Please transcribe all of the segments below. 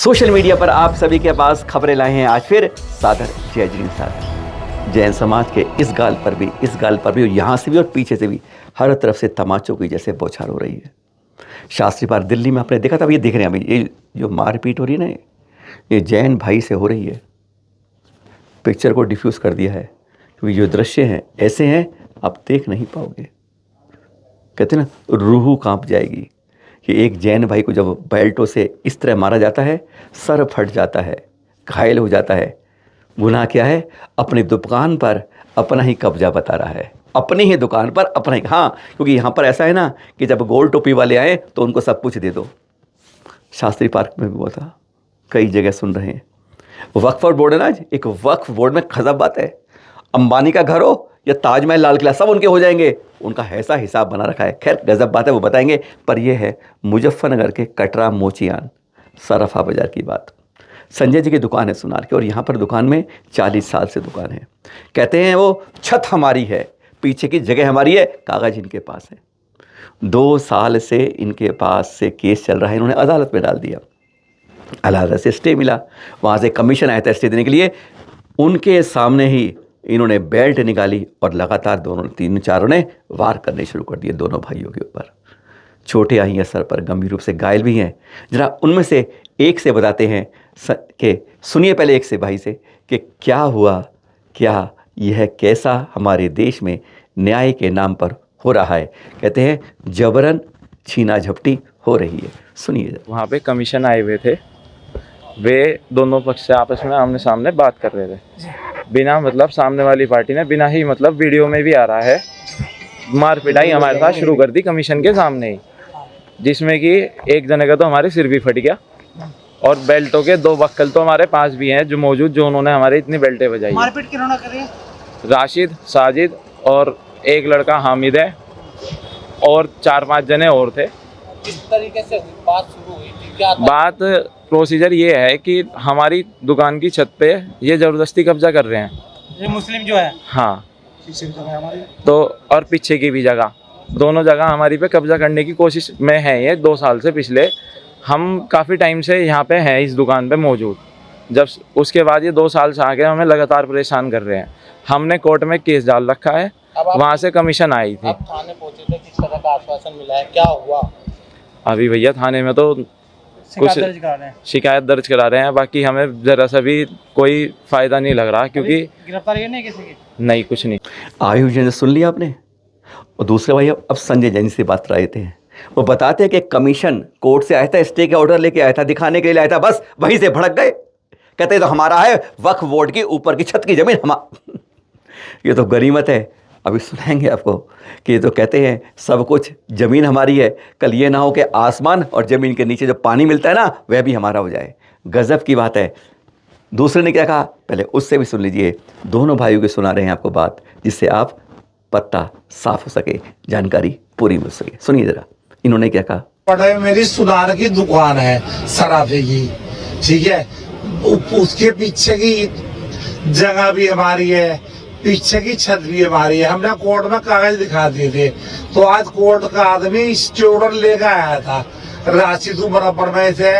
Social media पर आप सभी के पास खबरें लाए हैं आज फिर सादर जय जिन सादर। जैन समाज के इस गाल पर भी और यहाँ से भी और पीछे से भी हर तरफ से तमाचों की जैसे बौछार हो रही है। शास्त्री पार्क दिल्ली में आपने देखा था, ये देख रहे हैं अभी ये जो मारपीट हो रही है ना, ये जैन भाई से हो रही है। पिक्चर को डिफ्यूज़ कर दिया है क्योंकि जो दृश्य हैं ऐसे हैं आप देख नहीं पाओगे। कहते हैं ना, रूह कांप जाएगी कि एक जैन भाई को जब बेल्टों से इस तरह मारा जाता है, सर फट जाता है, घायल हो जाता है। गुनाह क्या है? अपनी दुकान पर अपना ही कब्जा बता रहा है, अपनी ही दुकान पर अपना ही। हाँ, क्योंकि यहाँ पर ऐसा है ना कि जब गोल टोपी वाले आए तो उनको सब कुछ दे दो। शास्त्री पार्क में भी हुआ था, कई जगह सुन रहे हैं। वक्फ बोर्ड है ना, आज एक वक्फ बोर्ड में खजब बात है। अंबानी का घर हो या ताजमहल, लाल किला, सब उनके हो जाएंगे। उनका ऐसा हिसाब बना रखा है। खैर गजब बात है, वो बताएंगे। पर यह है मुजफ्फरनगर के कटरा मोचियान सराफा बाजार की बात। संजय जी की दुकान है सुनार की, और यहाँ पर दुकान में 40 साल से दुकान है। कहते हैं वो छत हमारी है, पीछे की जगह हमारी है, कागज इनके पास है। 2 साल से इनके पास से केस चल रहा है, इन्होंने अदालत में डाल दिया। अदालत से स्टे मिला, वहाँ से कमीशन आया था स्टे देने के लिए। उनके सामने ही इन्होंने बेल्ट निकाली और लगातार दोनों तीन चारों ने वार करने शुरू कर दिए दोनों भाइयों के ऊपर। चोटें आई हैं सर पर, गंभीर रूप से घायल भी हैं। जरा उनमें से एक से बताते हैं कि सुनिए पहले एक से भाई से कि क्या हुआ, क्या यह कैसा हमारे देश में न्याय के नाम पर हो रहा है। कहते हैं जबरन छीना झपटी हो रही है। सुनिए। वहाँ पे कमीशन आए हुए थे, वे दोनों पक्ष से आपस में आमने सामने बात कर रहे थे। बिना मतलब सामने वाली पार्टी ने बिना ही मतलब वीडियो में भी आ रहा है, मार पिटाई हमारे साथ शुरू कर दी कमीशन के सामने ही, जिसमें कि एक जने का तो हमारे सिर भी फट गया। और बेल्टों के 2 बक्कल तो हमारे पास भी हैं जो मौजूद, जो उन्होंने हमारे इतनी बेल्टें बजाई। मारपीट किन्होंने करी? राशिद, साजिद और एक लड़का हामिद है, और 4-5 जने और थे। किस तरीके से बात शुरू हुई थी? क्या बात प्रोसीजर ये है कि हमारी दुकान की छत पे ये ज़बरदस्ती कब्जा कर रहे हैं। ये मुस्लिम जो है? हाँ, तो और पीछे की भी जगह, दोनों जगह हमारी पे कब्जा करने की कोशिश में है। ये 2 साल से, पिछले हम काफ़ी टाइम से यहाँ पे हैं इस दुकान पे मौजूद। जब उसके बाद ये 2 साल से आगे हमें लगातार परेशान कर रहे हैं। हमने कोर्ट में केस डाल रखा है, वहाँ से कमीशन आई थी। आप थाने पहुंचे थे, किस तरह का आश्वासन मिला है, क्या हुआ? अभी भैया थाने में तो कुछ शिकायत दर्ज करा रहे हैं, बाकी हमें ज़रा सा भी कोई फ़ायदा नहीं लग रहा, क्योंकि गिरफ्तारी नहीं किसी की? नहीं, कुछ नहीं। आयुष जैन सुन लिया आपने। और दूसरे भाई अब संजय जैन से बात कर रहे थे। वो बताते हैं कि कमीशन कोर्ट से आया था, स्टे के ऑर्डर लेके आया था, दिखाने के लिए आया था, बस वहीं से भड़क गए। कहते हैं तो हमारा है वक्फ बोर्ड की ऊपर की छत की ज़मीन ये तो गनीमत है। अभी सुनाएंगे आपको कि ये तो कहते हैं सब कुछ ज़मीन हमारी है, कल ये ना हो कि आसमान और ज़मीन के नीचे जो पानी मिलता है ना वह भी हमारा हो जाए। गज़ब की बात है। दूसरे ने क्या कहा, पहले उससे भी सुन लीजिए। दोनों भाइयों के सुना रहे हैं आपको बात, जिससे आप पत्ता साफ हो सके, जानकारी पूरी मिल सके। सुनिए जरा इन्होंने क्या कहा। पढ़े मेरी सुनार की दुकान है सराफे की, ठीक है। उसके पीछे की जगह भी हमारी है, पीछे की छत भी हमारी है। हमने कोर्ट में कागज दिखा दिए थे, तो आज कोर्ट का आदमी स्टोर लेकर आया था राशि बराबर में से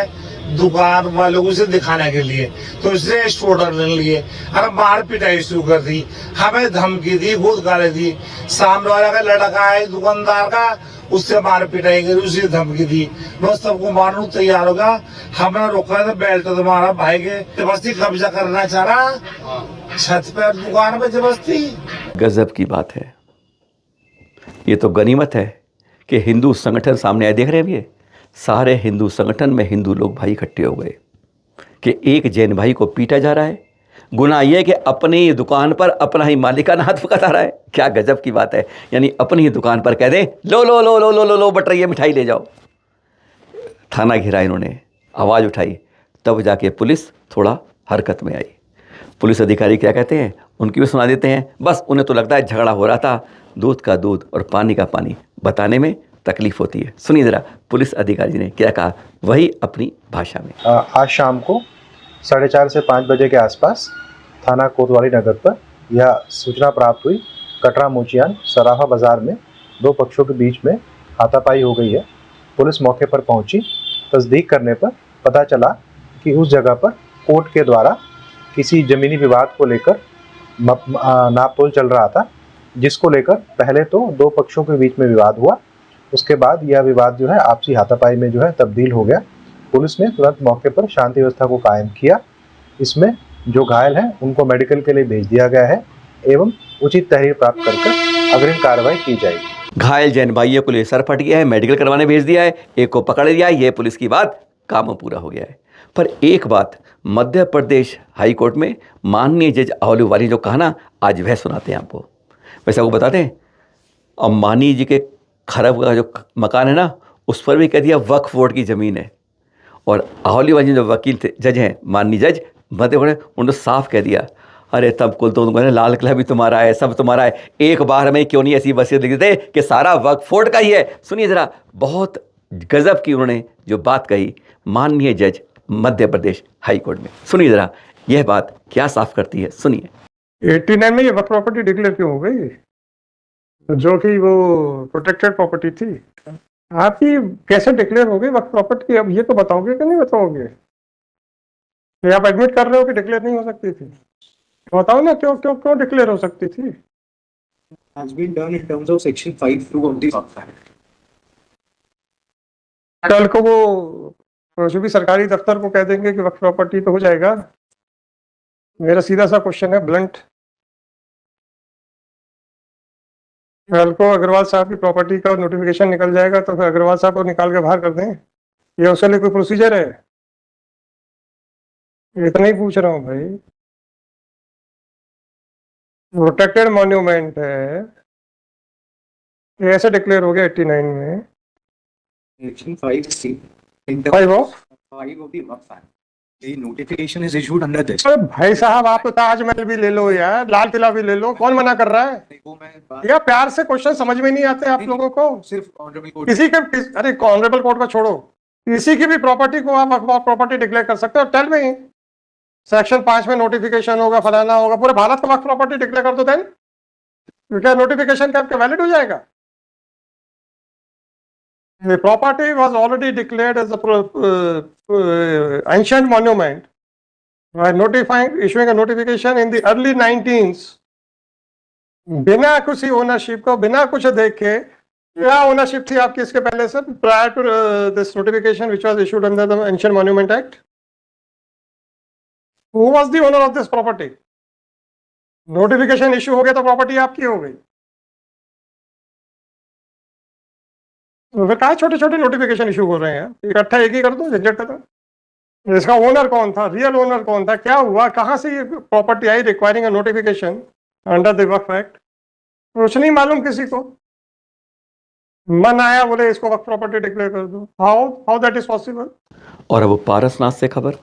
दुकान वालों को से दिखाने के लिए, तो इसने स्टोर ले लिए। अरे मार पिटाई शुरू कर दी, हमें धमकी दी, बहुत गाली दी। सामने वाला का लड़का है दुकानदार का, उससे मार पिटाई करी, उसे धमकी दी। मैं सबको मारने तैयार होगा। हमने रोका था, बेल्ट तुम्हारा भाई के जबरदस्ती कब्जा करना चाह रहा छत पर दुकान में जबरदस्ती। गजब की बात है। ये तो गनीमत है कि हिंदू संगठन सामने आए। देख रहे हैं ये सारे हिंदू संगठन में हिंदू लोग भाई इकट्ठे हो गए कि एक जैन भाई को पीटा जा रहा है। गुनाह यह कि अपनी दुकान पर अपना ही मालिकाना हाथ फुकाता रहा है। क्या गजब की बात है। यानी अपनी ही दुकान पर कह दें लो लो लो लो लो लो लो बट रही है, मिठाई ले जाओ। थाना घिरा इन्होंने, आवाज़ उठाई, तब जाके पुलिस थोड़ा हरकत में आई। पुलिस अधिकारी क्या कहते हैं उनकी भी सुना देते हैं। बस उन्हें तो लगता है झगड़ा हो रहा था, दूध का दूध और पानी का पानी बताने में तकलीफ होती है। सुनिए ज़रा पुलिस अधिकारी ने क्या कहा, वही अपनी भाषा में। आज शाम को 4:30 से 5 बजे के आसपास थाना कोतवाली नगर पर यह सूचना प्राप्त हुई, कटरा मोचियान सराफा बाज़ार में 2 पक्षों के बीच में हाथापाई हो गई है। पुलिस मौके पर पहुंची। तस्दीक करने पर पता चला कि उस जगह पर कोर्ट के द्वारा किसी जमीनी विवाद को लेकर नापतोल चल रहा था, जिसको लेकर पहले तो दो पक्षों के बीच में विवाद हुआ। उसके बाद यह विवाद जो है आपसी हाथापाई में जो है तब्दील हो गया। पुलिस ने तुरंत मौके पर शांति व्यवस्था को कायम किया। इसमें जो घायल हैं उनको मेडिकल के लिए भेज दिया गया है एवं उचित तहरीर प्राप्त कर अग्रिम कार्रवाई की जाएगी। घायल जैन भाइयों को ले सर फट गया है, मेडिकल करवाने भेज दिया है, एक को पकड़ लिया है, ये पुलिस की बात, काम पूरा हो गया है। पर एक बात मध्य प्रदेश हाई कोर्ट में माननीय जज आहलूवालिया जो कहा ना, आज वह सुनाते हैं आपको। वैसे आपको बताते हैं, अंबानी जी के खरब का जो मकान है ना, उस पर भी कह दिया वक्फ बोर्ड की ज़मीन है। और आहलूवालिया जो वकील थे, जज हैं, माननीय जज मध्य प्रदेश, उन्होंने साफ कह दिया, अरे तब कुल तो उनको लाल किला भी तुम्हारा है, सब तुम्हारा है, एक बार हमें क्यों नहीं ऐसी वसीयत लिख देते कि सारा वक्फ बोर्ड का ही है। सुनिए ज़रा, बहुत गजब की उन्होंने जो बात कही माननीय जज मध्य प्रदेश हाई कोर्ट में। सुनिए ज़रा, यह बात क्या साफ करती है, सुनिए। 89 में ये वक्फ प्रॉपर्टी डिक्लेयर क्यों हो गई, जो कि वो प्रोटेक्टेड प्रॉपर्टी थी? आपकी कैसे डिक्लेयर हो गई वक्फ प्रॉपर्टी, अब ये तो बताओगे कि नहीं बताओगे? ये आप एडमिट कर रहे हो कि डिक्लेयर नहीं हो सकती थी? बताओ ना, क्यों क्यों क्यों डिक्लेयर हो सकती थी? has been done in terms of section 5(2) of the Waqf Act. कल को वो जो भी सरकारी दफ्तर को कह देंगे कि वक्फ प्रॉपर्टी तो हो जाएगा। मेरा सीधा सा क्वेश्चन है, ब्लंट, कल को अग्रवाल साहब की प्रॉपर्टी का नोटिफिकेशन निकल जाएगा तो फिर अग्रवाल साहब को निकाल के बाहर कर दें, ये उसके लिए कोई प्रोसीजर है? इतना ही पूछ रहा हूँ भाई। प्रोटेक्टेड मॉन्यूमेंट है, ये ऐसे डिक्लेयर हो गया 89 में। Section 5(c) in the 5 of 5 of the Waqf Act. The notification is issued under this. अरे भाई साहब, आप तो ताजमहल भी ले लो यार, लाल किला भी ले लो, कौन मना कर रहा है? वो मैं यार प्यार से क्वेश्चन समझ में नहीं आते आप लोगों को। सिर्फ ऑनरेबल कोर्ट किसी के अरे ऑनरेबल कोर्ट का छोड़ो, किसी की भी प्रॉपर्टी को आप प्रॉपर्टी डिक्लेयर कर सकते हो। टेल में सेक्शन 5 में नोटिफिकेशन होगा, फलाना होगा, पूरे भारत का वक्त प्रॉपर्टी डिक्लेयर कर दो, देन क्या नोटिफिकेशन का वैलिड हो जाएगा? The property was already declared as a ancient monument by issuing a notification in the early 19s, बिना किसी ओनरशिप को, बिना कुछ देखे। क्या ओनरशिप थी आपकी इसके पहले से, prior to this notification which was issued under the Ancient Monument Act? Who was the owner of this property? Notification issue हो गया तो प्रॉपर्टी आपकी हो गई। तो फिर क्या छोटे छोटे नोटिफिकेशन इशू हो रहे हैं? इकट्ठा एक ही कर दो, झंझट खत्म। इसका ओनर कौन था, रियल ओनर कौन था, क्या हुआ, कहाँ से ये property I requiring a notification under the Waqf act? कुछ नहीं मालूम किसी को, मन आया बोले इसको वक्फ प्रॉपर्टी डिक्लेयर कर दो। How that is possible? और अब पारसनाथ से खबर।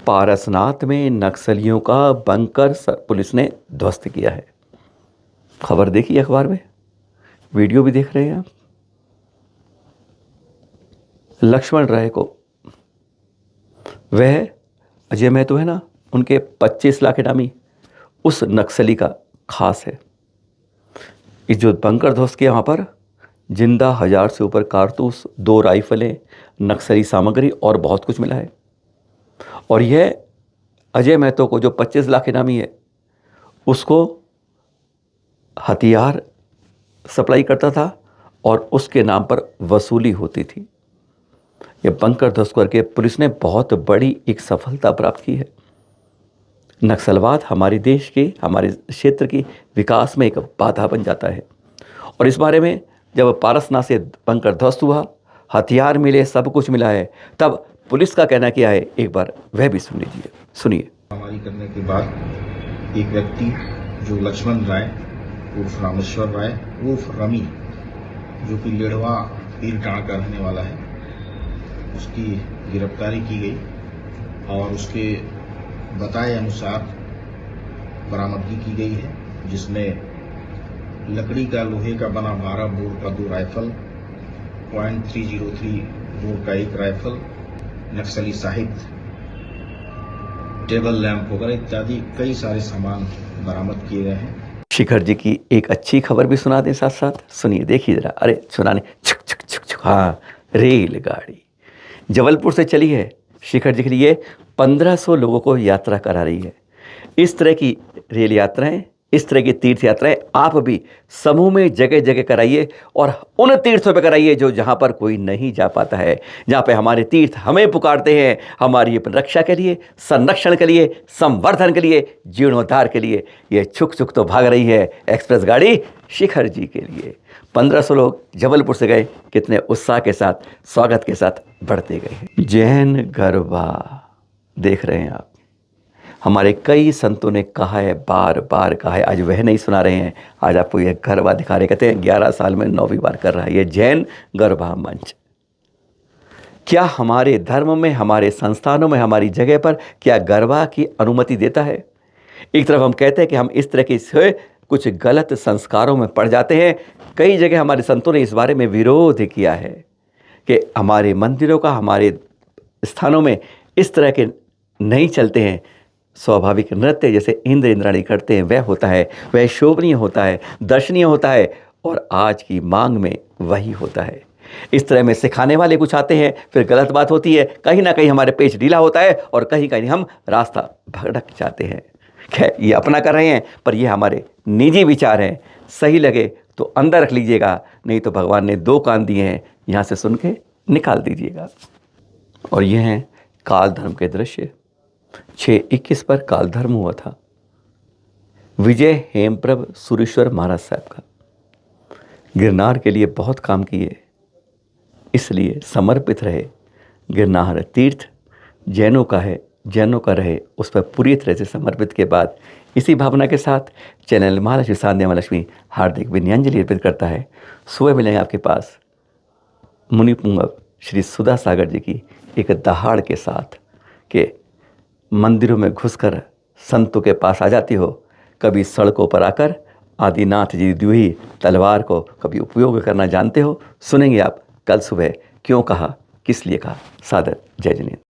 पारसनाथ में नक्सलियों का बंकर पुलिस ने ध्वस्त किया है। खबर देखी अखबार में, वीडियो भी देख रहे हैं आप। लक्ष्मण राय को, वह अजय महतो है ना, उनके 25 लाख इनामी, उस नक्सली का खास है। इस जो बंकर ध्वस्त किया, वहाँ पर जिंदा 1000 से ऊपर कारतूस, 2 राइफलें, नक्सली सामग्री और बहुत कुछ मिला है। और यह अजय महतो को, जो 25 लाख इनामी है, उसको हथियार सप्लाई करता था और उसके नाम पर वसूली होती थी। यह बंकर ध्वस्त करके पुलिस ने बहुत बड़ी एक सफलता प्राप्त की है। नक्सलवाद हमारे देश के, हमारे क्षेत्र की विकास में एक बाधा बन जाता है। और इस बारे में जब पारसनाथ से बंकर ध्वस्त हुआ, हथियार मिले, सब कुछ मिला है, तब पुलिस का कहना क्या है, एक बार वह भी सुन लीजिए। सुनिए। हमारी करने के बाद एक व्यक्ति जो लक्ष्मण राय उर्फ रामेश्वर राय उर्फ रमी, जो कि लेढ़वा पीरटाण का रहने वाला है, उसकी गिरफ्तारी की गई और उसके बताए अनुसार बरामदगी की गई है, जिसमें लकड़ी का, लोहे का बना 12 बोर का 2 राइफल, .303 बोर का 1 राइफल, नक्सली साहित्य, टेबल लैंप वगैरह इत्यादि कई सारे सामान बरामद किए गए हैं। शिखर जी की एक अच्छी खबर भी सुना दें साथ साथ, सुनिए, देखिए जरा। अरे सुनाने छुक छुक छुक छुक, हाँ, रेलगाड़ी जबलपुर से चली है शिखर जी के लिए 1500 लोगों को यात्रा करा रही है। इस तरह की रेल यात्राएं, इस तरह की तीर्थ यात्राएं आप भी समूह में जगह जगह कराइए और उन तीर्थों पे कराइए जो जहाँ पर कोई नहीं जा पाता है, जहाँ पे हमारे तीर्थ हमें पुकारते हैं, हमारी रक्षा के लिए, संरक्षण के लिए, संवर्धन के लिए, जीर्णोद्धार के लिए। ये छुक छुक तो भाग रही है एक्सप्रेस गाड़ी शिखर जी के लिए। 1500 लोग जबलपुर से गए, कितने उत्साह के साथ, स्वागत के साथ बढ़ते गए। जैन गरबा देख रहे हैं आप, हमारे कई संतों ने कहा है, बार बार कहा है, आज वह नहीं सुना रहे हैं, आज आपको यह गरबा दिखा रहे। कहते हैं 11 साल में 9वीं बार कर रहा है ये जैन गरबा मंच। क्या हमारे धर्म में, हमारे संस्थानों में, हमारी जगह पर क्या गरबा की अनुमति देता है? एक तरफ हम कहते हैं कि हम इस तरह के से कुछ गलत संस्कारों में पड़ जाते हैं। कई जगह हमारे संतों ने इस बारे में विरोध किया है कि हमारे मंदिरों का, हमारे स्थानों में इस तरह के नहीं चलते हैं। स्वाभाविक नृत्य जैसे इंद्र इंद्राणी करते हैं वह होता है, वह शोभनीय होता है, दर्शनीय होता है, और आज की मांग में वही होता है। इस तरह में सिखाने वाले कुछ आते हैं, फिर गलत बात होती है, कहीं ना कहीं हमारे पेच ढीला होता है और कहीं कहीं हम रास्ता भटक जाते हैं। खैर, ये अपना कर रहे हैं, पर ये हमारे निजी विचार हैं। सही लगे तो अंदर रख लीजिएगा, नहीं तो भगवान ने 2 कान दिए हैं, यहाँ से सुन के निकाल दीजिएगा। और ये हैं काल धर्म के दृश्य। 6/21 पर काल धर्म हुआ था। विजय हेमप्रभ सुरेश्वर महाराज साहब का गिरनार के लिए बहुत काम किए, इसलिए समर्पित रहे। गिरनार तीर्थ जैनों का है, जैनों का रहे, उस पर पूरी तरह से समर्पित के बाद इसी भावना के साथ चैनल महालक्ष्मी सांध्या महालक्ष्मी हार्दिक विनयांजलि अर्पित करता है। सुबह मिलेंगे आपके पास मुनि पुंगव श्री सुधा सागर जी की एक दहाड़ के साथ के मंदिरों में घुसकर संतों के पास आ जाती हो, कभी सड़कों पर आकर आदिनाथ जी दी हुई तलवार को कभी उपयोग करना जानते हो। सुनेंगे आप कल सुबह क्यों कहा, किस लिए कहा। सादर जय जिनेंद्र।